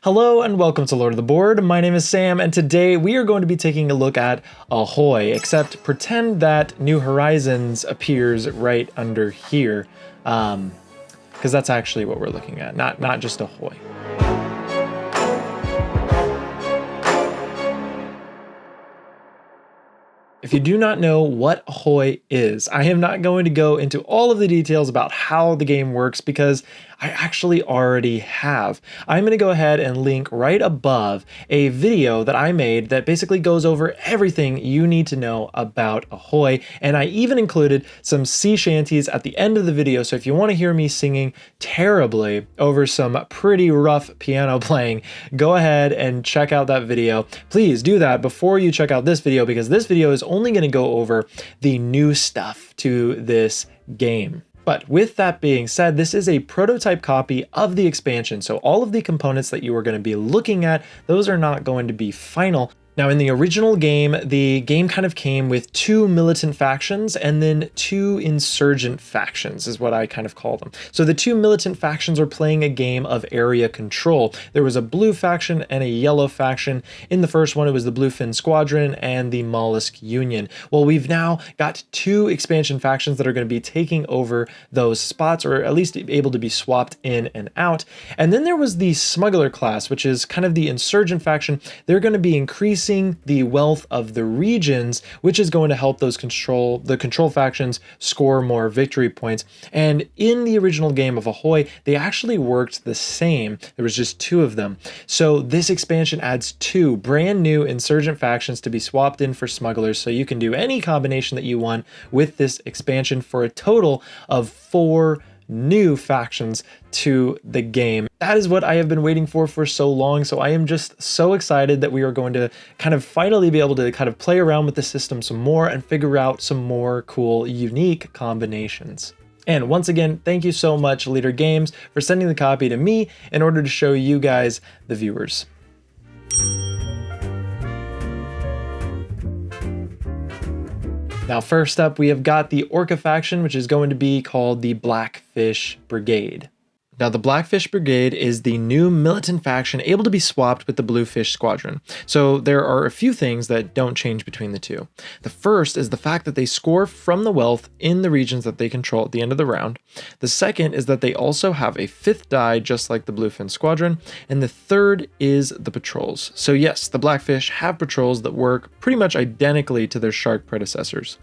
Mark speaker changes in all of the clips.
Speaker 1: Hello and welcome to Lord of the Board. My name is Sam and today we are going to be taking a look at Ahoy, except pretend that New Horizons appears right under here, because that's actually what we're looking at, not just Ahoy. If you do not know what Ahoy is, I am not going to go into all of the details about how the game works because I actually already have. I'm going to go ahead and link right above a video that I made that basically goes over everything you need to know about Ahoy, and I even included some sea shanties at the end of the video, so if you want to hear me singing terribly over some pretty rough piano playing, go ahead and check out that video. Please do that before you check out this video because this video is only going to go over the new stuff to this game. But with that being said, this is a prototype copy of the expansion, so all of the components that you are going to be looking at, those are not going to be final. Now in the original game, the game kind of came with two militant factions and then two insurgent factions is what I kind of call them. So the two militant factions are playing a game of area control. There was a blue faction and a yellow faction. In the first one, it was the Bluefin Squadron and the Mollusk Union. Well, we've now got two expansion factions that are going to be taking over those spots, or at least able to be swapped in and out. And then there was the smuggler class, which is kind of the insurgent faction. They're going to be increasing the wealth of the regions, which is going to help those control factions score more victory points. And in the original game of Ahoy, they actually worked the same. There was just two of them. So this expansion adds two brand new insurgent factions to be swapped in for smugglers, so you can do any combination that you want with this expansion for a total of 4 new factions to the game. That is what I have been waiting for so long, so I am just so excited that we are going to kind of finally be able to kind of play around with the system some more and figure out some more cool, unique combinations. And once again, thank you so much, Leader Games, for sending the copy to me in order to show you guys, the viewers. Now, first up, we have got the Orca faction, which is going to be called the Blackfish Brigade. Now, the Blackfish Brigade is the new militant faction able to be swapped with the Bluefish Squadron. So there are a few things that don't change between the two. The first is the fact that they score from the wealth in the regions that they control at the end of the round. The second is that they also have a 5th die, just like the Bluefin Squadron. And the third is the patrols. So yes, the Blackfish have patrols that work pretty much identically to their shark predecessors.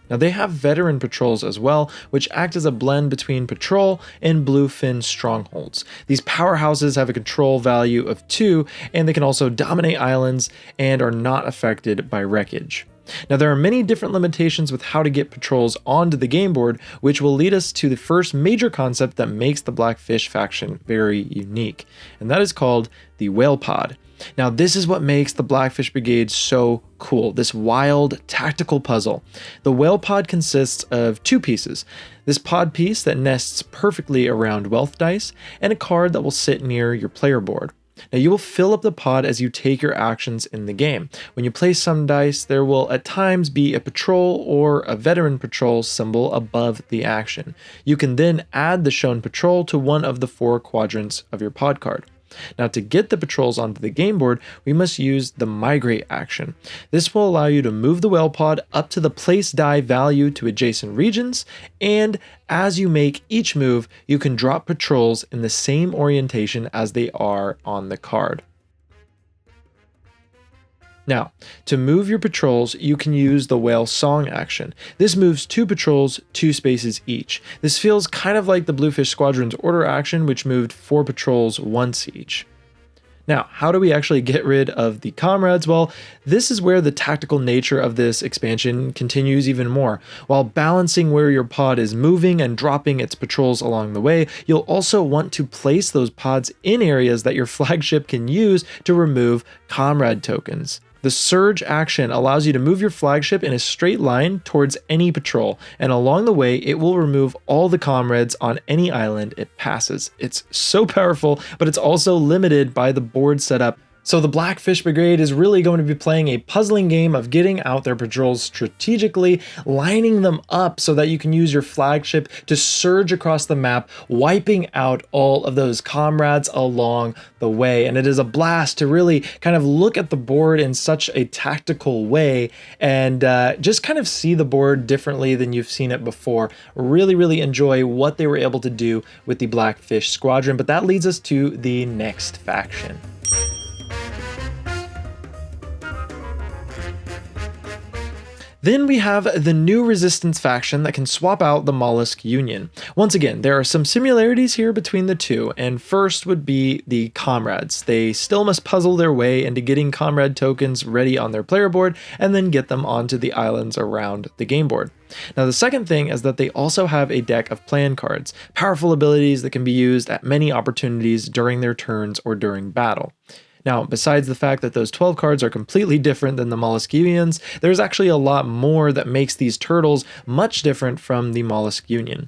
Speaker 1: Now they have veteran patrols as well, which act as a blend between patrol and bluefin strongholds. These powerhouses have a control value of 2, and they can also dominate islands and are not affected by wreckage. Now there are many different limitations with how to get patrols onto the game board, which will lead us to the first major concept that makes the Blackfish faction very unique, and that is called the whale pod. Now this is what makes the Blackfish Brigade so cool, this wild tactical puzzle. The whale pod consists of 2 pieces, this pod piece that nests perfectly around wealth dice, and a card that will sit near your player board. Now you will fill up the pod as you take your actions in the game. When you place some dice, there will at times be a patrol or a veteran patrol symbol above the action. You can then add the shown patrol to one of the 4 quadrants of your pod card. Now to get the patrols onto the game board, we must use the migrate action. This will allow you to move the whale pod up to the place die value to adjacent regions, and as you make each move, you can drop patrols in the same orientation as they are on the card. Now, to move your patrols, you can use the whale song action. This moves 2 patrols 2 spaces each. This feels kind of like the Bluefish Squadron's order action, which moved 4 patrols once each. Now, how do we actually get rid of the comrades? Well, this is where the tactical nature of this expansion continues even more. While balancing where your pod is moving and dropping its patrols along the way, you'll also want to place those pods in areas that your flagship can use to remove comrade tokens. The surge action allows you to move your flagship in a straight line towards any patrol, and along the way it will remove all the comrades on any island it passes. It's so powerful, but it's also limited by the board setup. So the Blackfish Brigade is really going to be playing a puzzling game of getting out their patrols strategically, lining them up so that you can use your flagship to surge across the map, wiping out all of those comrades along the way. And it is a blast to really kind of look at the board in such a tactical way and just kind of see the board differently than you've seen it before. Really enjoy what they were able to do with the Blackfish Squadron, but that leads us to the next faction. Then we have the new Resistance faction that can swap out the Mollusk Union. Once again, there are some similarities here between the two, and first would be the comrades. They still must puzzle their way into getting comrade tokens ready on their player board and then get them onto the islands around the game board. Now the second thing is that they also have a deck of plan cards, powerful abilities that can be used at many opportunities during their turns or during battle. Now, besides the fact that those 12 cards are completely different than the Mollusk Unions, there's actually a lot more that makes these turtles much different from the Mollusk Union.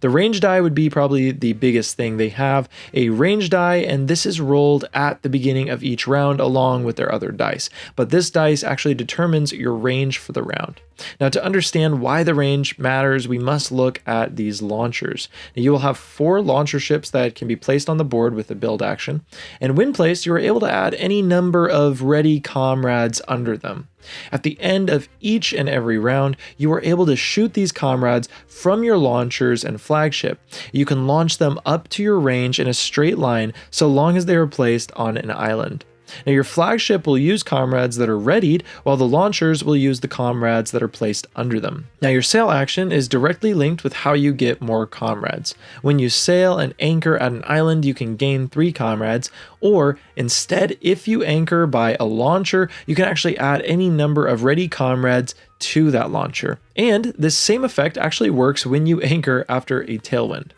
Speaker 1: The range die would be probably the biggest thing. They have a range die, and this is rolled at the beginning of each round along with their other dice. But this dice actually determines your range for the round. Now, to understand why the range matters, we must look at these launchers. Now, you will have 4 launcher ships that can be placed on the board with a build action, and when placed, you are able to add any number of ready comrades under them. At the end of each and every round, you are able to shoot these comrades from your launchers and flagship. You can launch them up to your range in a straight line so long as they are placed on an island. Now your flagship will use comrades that are readied, while the launchers will use the comrades that are placed under them. Now your sail action is directly linked with how you get more comrades. When you sail and anchor at an island, you can gain 3 comrades, or instead, if you anchor by a launcher, you can actually add any number of ready comrades to that launcher. And this same effect actually works when you anchor after a tailwind.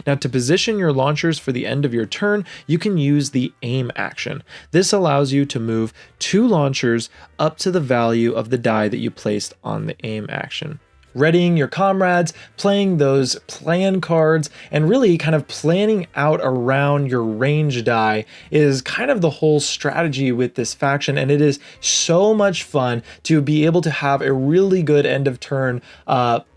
Speaker 1: Now, to position your launchers for the end of your turn, you can use the aim action. This allows you to move 2 launchers up to the value of the die that you placed on the aim action. Readying your comrades, playing those plan cards, and really kind of planning out around your range die is kind of the whole strategy with this faction, and it is so much fun to be able to have a really good end of turn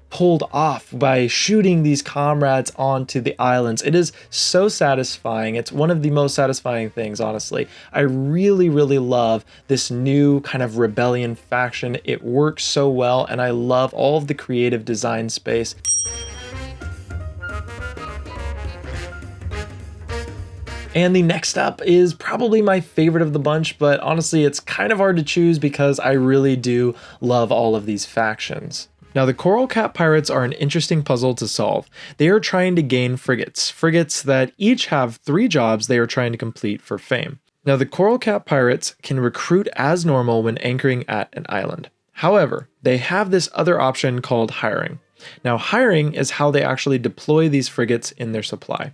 Speaker 1: pulled off by shooting these comrades onto the islands. It is so satisfying. It's one of the most satisfying things, honestly. I really love this new kind of rebellion faction. It works so well, and I love all of the creative design space. And the next up is probably my favorite of the bunch, but honestly, it's kind of hard to choose because I really do love all of these factions. Now, the Coral Cap Pirates are an interesting puzzle to solve. They are trying to gain frigates that each have 3 jobs they are trying to complete for fame. Now, the Coral Cap Pirates can recruit as normal when anchoring at an island. However, they have this other option called hiring. Now, hiring is how they actually deploy these frigates in their supply.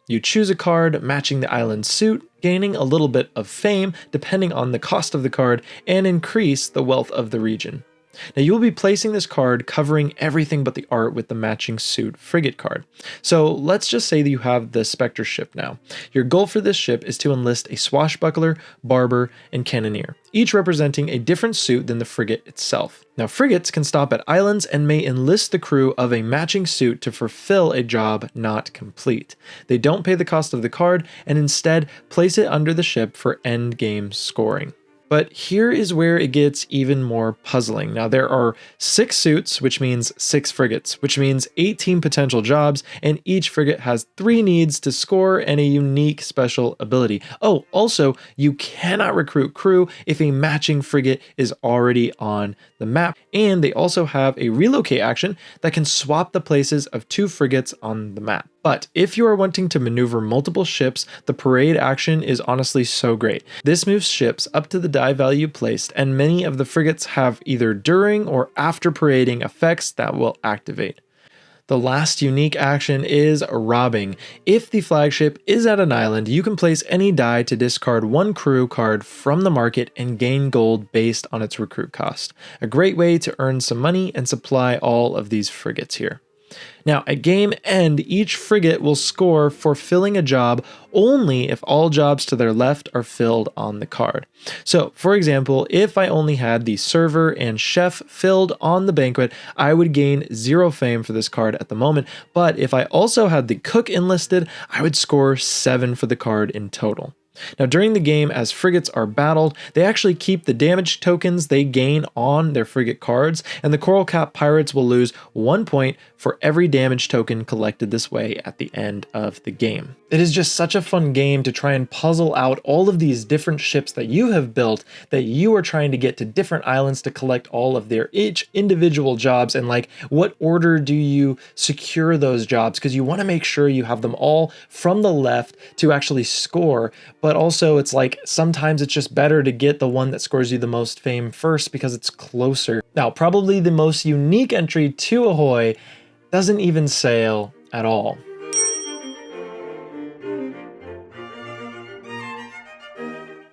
Speaker 1: You choose a card matching the island's suit, gaining a little bit of fame depending on the cost of the card, and increase the wealth of the region. Now you will be placing this card covering everything but the art with the matching suit frigate card. So let's just say that you have the Spectre ship now. Your goal for this ship is to enlist a swashbuckler, barber, and cannoneer, each representing a different suit than the frigate itself. Now frigates can stop at islands and may enlist the crew of a matching suit to fulfill a job not complete. They don't pay the cost of the card and instead place it under the ship for end game scoring. But here is where it gets even more puzzling. Now there are 6 suits, which means 6 frigates, which means 18 potential jobs, and each frigate has 3 needs to score and a unique special ability. Oh, also, you cannot recruit crew if a matching frigate is already on the map, and they also have a relocate action that can swap the places of 2 frigates on the map. But if you are wanting to maneuver multiple ships, the parade action is honestly so great. This moves ships up to the die value placed, and many of the frigates have either during or after parading effects that will activate. The last unique action is robbing. If the flagship is at an island, you can place any die to discard 1 crew card from the market and gain gold based on its recruit cost. A great way to earn some money and supply all of these frigates here. Now, at game end, each frigate will score for filling a job only if all jobs to their left are filled on the card. So, for example, if I only had the server and chef filled on the banquet, I would gain 0 fame for this card at the moment, but if I also had the cook enlisted, I would score 7 for the card in total. Now, during the game, as frigates are battled, they actually keep the damage tokens they gain on their frigate cards, and the Coral Cap Pirates will lose 1 point for every damage token collected this way at the end of the game. It is just such a fun game to try and puzzle out all of these different ships that you have built, that you are trying to get to different islands to collect all of their each individual jobs, and like, what order do you secure those jobs? Because you want to make sure you have them all from the left to actually score, but also it's like sometimes it's just better to get the one that scores you the most fame first because it's closer. Now, probably the most unique entry to Ahoy doesn't even sail at all.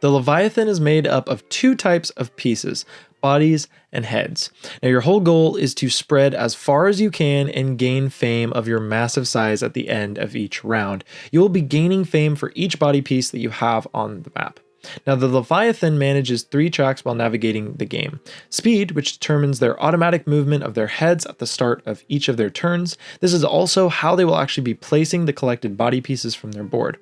Speaker 1: The Leviathan is made up of 2 types of pieces, bodies and heads. Now, your whole goal is to spread as far as you can and gain fame of your massive size at the end of each round. You will be gaining fame for each body piece that you have on the map. Now, the Leviathan manages 3 tracks while navigating the game. Speed, which determines their automatic movement of their heads at the start of each of their turns. This is also how they will actually be placing the collected body pieces from their board.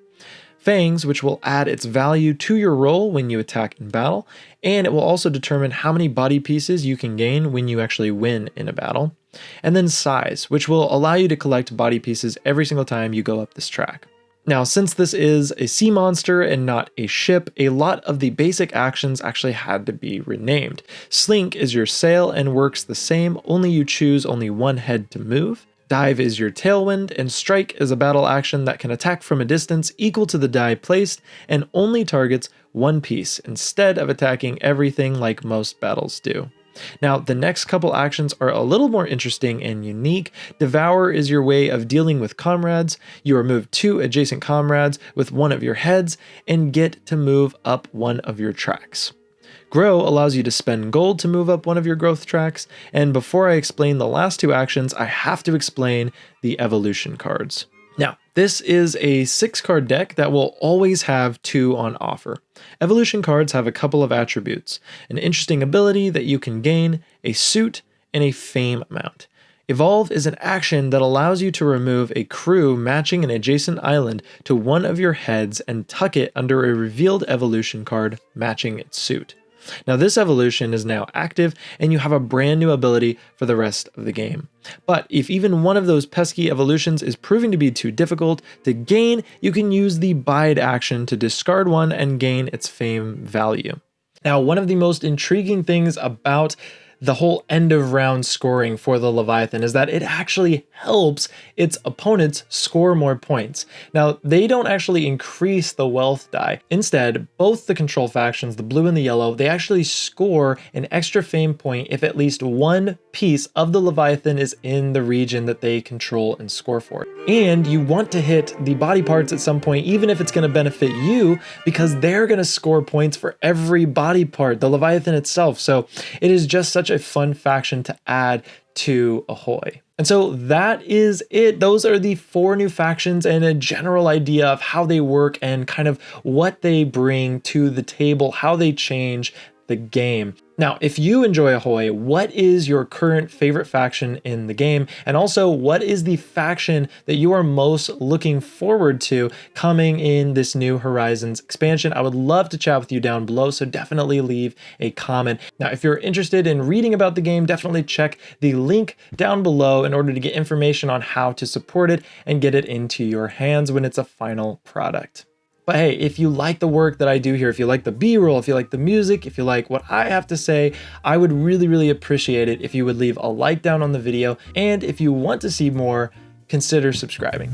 Speaker 1: Fangs, which will add its value to your roll when you attack in battle, and it will also determine how many body pieces you can gain when you actually win in a battle. And then Size, which will allow you to collect body pieces every single time you go up this track. Now, since this is a sea monster and not a ship, a lot of the basic actions actually had to be renamed. Slink is your sail and works the same, only you choose only one head to move. Dive is your tailwind, and Strike is a battle action that can attack from a distance equal to the die placed and only targets one piece instead of attacking everything like most battles do. Now, the next couple actions are a little more interesting and unique. Devour is your way of dealing with comrades. You remove 2 adjacent comrades with one of your heads and get to move up one of your tracks. Grow allows you to spend gold to move up one of your growth tracks, and before I explain the last 2 actions, I have to explain the evolution cards. Now, this is a 6-card deck that will always have 2 on offer. Evolution cards have a couple of attributes: an interesting ability that you can gain, a suit, and a fame amount. Evolve is an action that allows you to remove a crew matching an adjacent island to one of your heads and tuck it under a revealed evolution card matching its suit. Now, this evolution is now active and you have a brand new ability for the rest of the game. But if even one of those pesky evolutions is proving to be too difficult to gain, you can use the bide action to discard one and gain its fame value. Now, one of the most intriguing things about the whole end of round scoring for the Leviathan is that it actually helps its opponents score more points. Now, they don't actually increase the wealth die. Instead, both the control factions, the blue and the yellow, they actually score an extra fame point if at least one piece of the Leviathan is in the region that they control and score for. And you want to hit the body parts at some point, even if it's going to benefit you, because they're going to score points for every body part, the Leviathan itself. So it is just such a fun faction to add to Ahoy. And so that is it. Those are the 4 new factions and a general idea of how they work and kind of what they bring to the table, how they change the game. Now, if you enjoy Ahoy, what is your current favorite faction in the game? And also, what is the faction that you are most looking forward to coming in this New Horizons expansion? I would love to chat with you down below, so definitely leave a comment. Now, if you're interested in reading about the game, definitely check the link down below in order to get information on how to support it and get it into your hands when it's a final product. But hey, if you like the work that I do here, if you like the B-roll, if you like the music, if you like what I have to say, I would really appreciate it if you would leave a like down on the video. And if you want to see more, consider subscribing.